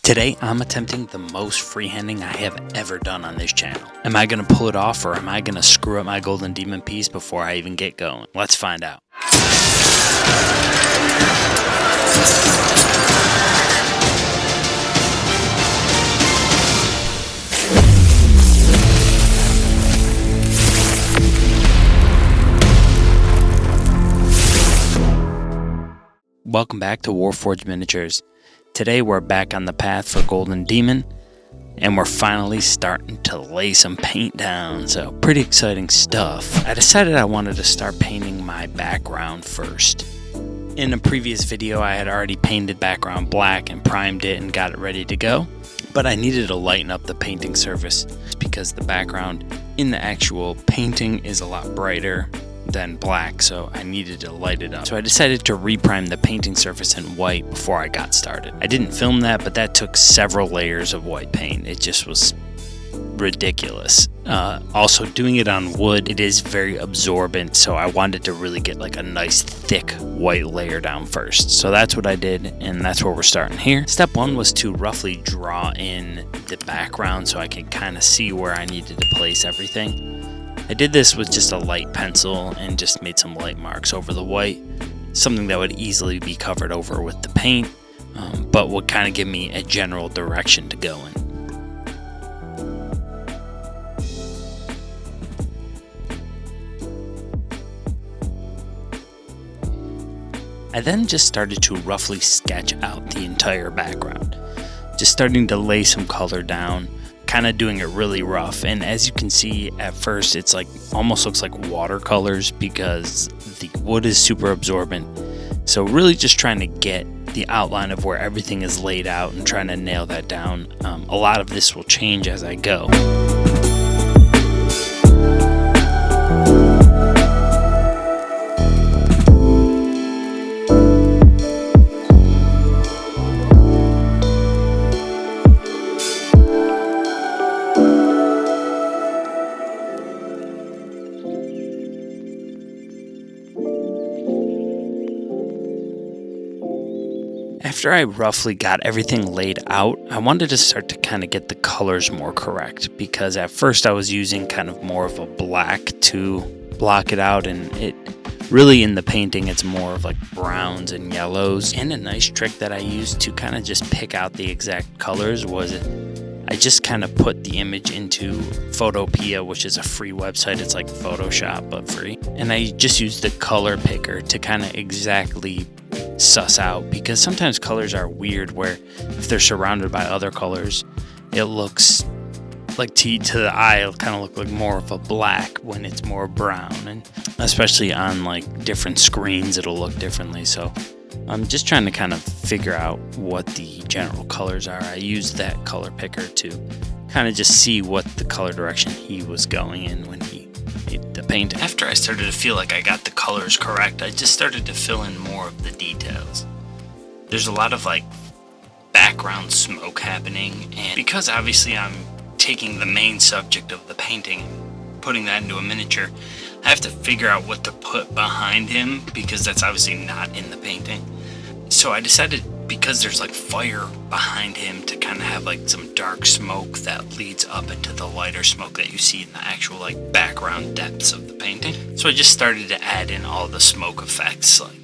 Today, I'm attempting the most freehanding I have ever done on this channel. Am I going to pull it off, or am I going to screw up my golden demon piece before I even get going? Let's find out. Welcome back to Warforged Miniatures. Today we're back on the path for Golden Demon, and we're finally starting to lay some paint down, so pretty exciting stuff. I decided I wanted to start painting my background first. In a previous video I had already painted background black and primed it and got it ready to go, but I needed to lighten up the painting surface because the background in the actual painting is a lot brighter than black, so I needed to light it up. So I decided to reprime the painting surface in white before I got started. I didn't film that, but that took several layers of white paint. It just was ridiculous. Also, doing it on wood, it is very absorbent, so I wanted to really get like a nice thick white layer down first. So that's what I did, and that's where we're starting here. Step one was to roughly draw in the background so I could kind of see where I needed to place everything. I did this with just a light pencil and just made some light marks over the white, something that would easily be covered over with the paint, but would kind of give me a general direction to go in. I then just started to roughly sketch out the entire background, just starting to lay some color down, kind of doing it really rough. And as you can see, at first it's like almost looks like watercolors because the wood is super absorbent. So really just trying to get the outline of where everything is laid out and trying to nail that down. A lot of this will change as I go. After I roughly got everything laid out, I wanted to start to kind of get the colors more correct, because at first I was using kind of more of a black to block it out, and it really in the painting it's more of like browns and yellows. And a nice trick that I used to kind of just pick out the exact colors was I just kind of put the image into Photopea, which is a free website. It's like Photoshop but free, and I just used the color picker to kind of exactly suss out, because sometimes colors are weird where if they're surrounded by other colors it looks like to the eye it'll kind of look like more of a black when it's more brown, and especially on like different screens it'll look differently. So I'm just trying to kind of figure out what the general colors are. I used that color picker to kind of just see what the color direction he was going in when he made the paint. After I started to feel like I got the colors correct, I just started to fill in more of the details. There's a lot of like background smoke happening, and because obviously I'm taking the main subject of the painting and putting that into a miniature, I have to figure out what to put behind him, because that's obviously not in the painting. So I decided, because there's like fire behind him, to kind of have like some dark smoke that leads up into the lighter smoke that you see in the actual like background depths of the painting. So I just started to add in all the smoke effects, like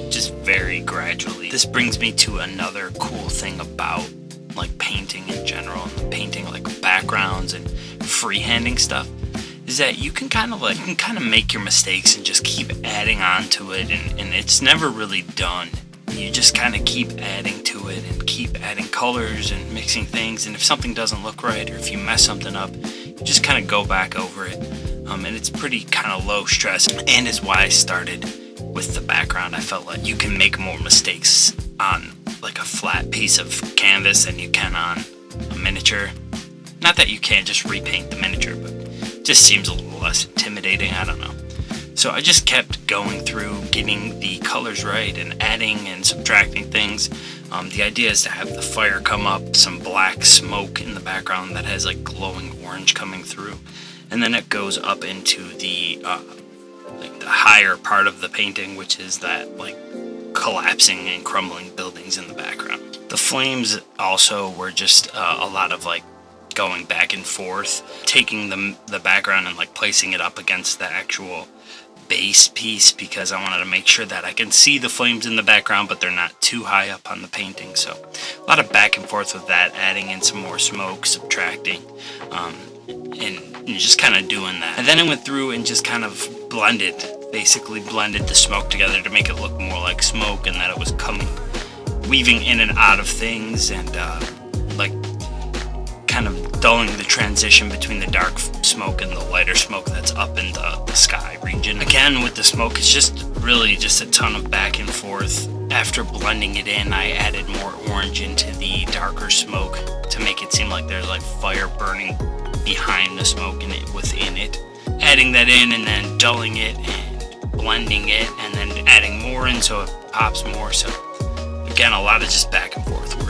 just very gradually. This brings me to another cool thing about like painting in general, and painting like backgrounds and freehanding stuff, is that you can kind of make your mistakes and just keep adding on to it, and it's never really done. You just kind of keep adding to it and keep adding colors and mixing things, and if something doesn't look right or if you mess something up, you just kind of go back over it, and it's pretty kind of low stress, and is why I started with the background. I felt like you can make more mistakes on like a flat piece of canvas than you can on a miniature. Not that you can't just repaint the miniature, but it just seems a little less intimidating. I don't know. So I just kept going through getting the colors right and adding and subtracting things. The idea is to have the fire come up, some black smoke in the background that has like glowing orange coming through, and then it goes up into the like the higher part of the painting, which is that like collapsing and crumbling buildings in the background. The flames also were just a lot of like going back and forth, taking the background and like placing it up against the actual base piece, because I wanted to make sure that I can see the flames in the background but they're not too high up on the painting. So a lot of back and forth with that, adding in some more smoke, subtracting, and just kind of doing that. And then I went through and just kind of basically blended the smoke together to make it look more like smoke, and that it was weaving in and out of things, and like kind of dulling the transition between the dark smoke and the lighter smoke that's up in the sky region. Again, with the smoke, it's just really just a ton of back and forth. After blending it in, I added more orange into the darker smoke to make it seem like there's like fire burning behind the smoke and within it. Adding that in and then dulling it and blending it and then adding more in so it pops more. So again, a lot of just back and forth work.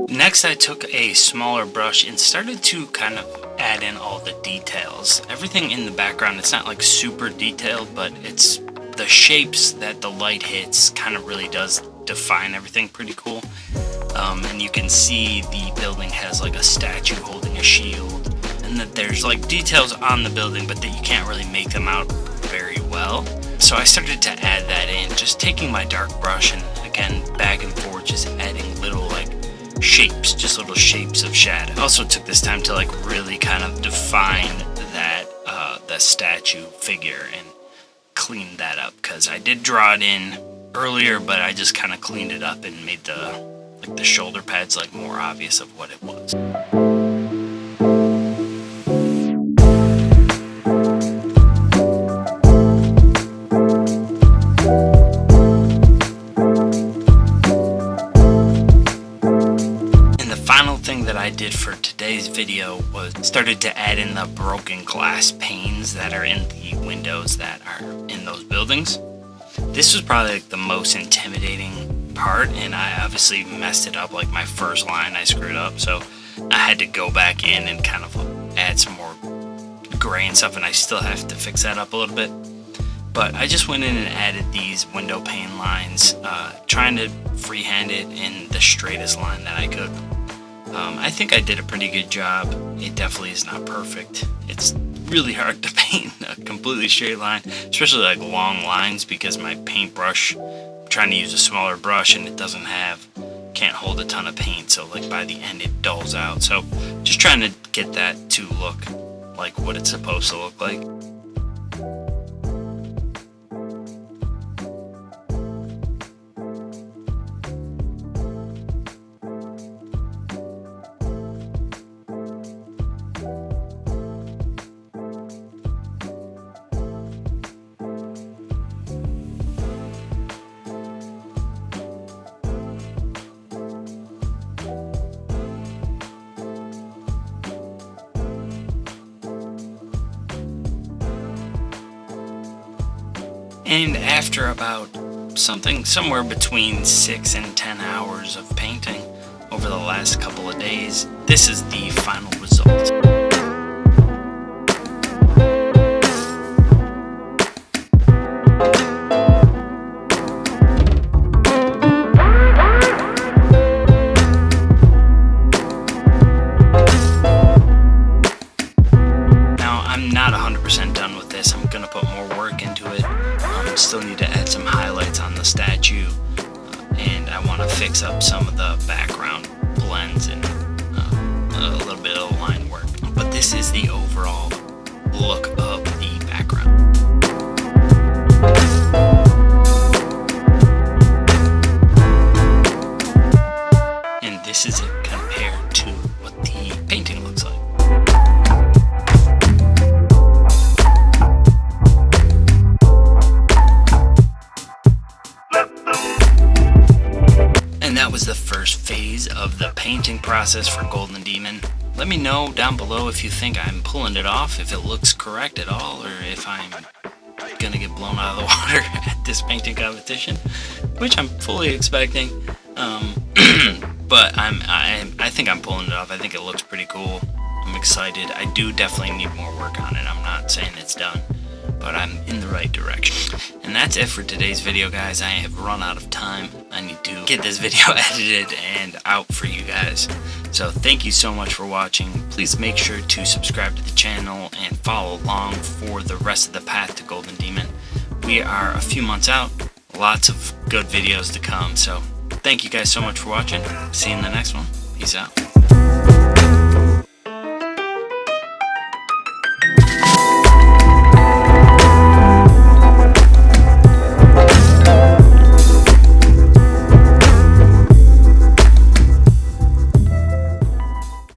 Next, I took a smaller brush and started to kind of add in all the details. Everything in the background, it's not like super detailed, but it's the shapes that the light hits kind of really does define everything pretty cool. And you can see the building has like a statue holding a shield, and that there's like details on the building, but that you can't really make them out very well. So I started to add that in, just taking my dark brush and again back and forth, just adding little like shapes, just little shapes of shadow. I also took this time to like really kind of define that the statue figure and clean that up, because I did draw it in earlier, but I just kind of cleaned it up and made the shoulder pads like more obvious of what it was. I did for today's video was started to add in the broken glass panes that are in the windows that are in those buildings. This was probably like the most intimidating part, and I obviously messed it up. Like my first line I screwed up, so I had to go back in and kind of add some more gray and stuff, and I still have to fix that up a little bit. But I just went in and added these window pane lines, trying to freehand it in the straightest line that I could. I think I did a pretty good job. It definitely is not perfect. It's really hard to paint a completely straight line, especially like long lines, because my paintbrush, I'm trying to use a smaller brush and it can't hold a ton of paint, so like by the end it dulls out. So just trying to get that to look like what it's supposed to look like. And after about somewhere between 6 and 10 hours of painting over the last couple of days, this is the final result. Now, I'm not 100% done with this. I'm going to put more work into it. Still need to add some highlights on the statue, and I want to fix up some of the background blends and a little bit of line work. But this is the overall look of the background. And this is it compared to what the painting looks like. That was the first phase of the painting process for Golden Demon. Let me know down below if you think I'm pulling it off, if it looks correct at all, or if I'm gonna get blown out of the water at this painting competition, which I'm fully expecting. But I think I'm pulling it off. I think it looks pretty cool. I'm excited. I do definitely need more work on it. I'm not saying it's done, but I'm in the right direction. And that's it for today's video, guys. I have run out of time. I need to get this video edited and out for you guys. So thank you so much for watching. Please make sure to subscribe to the channel and follow along for the rest of the path to Golden Demon. We are a few months out. Lots of good videos to come. So thank you guys so much for watching. See you in the next one. Peace out.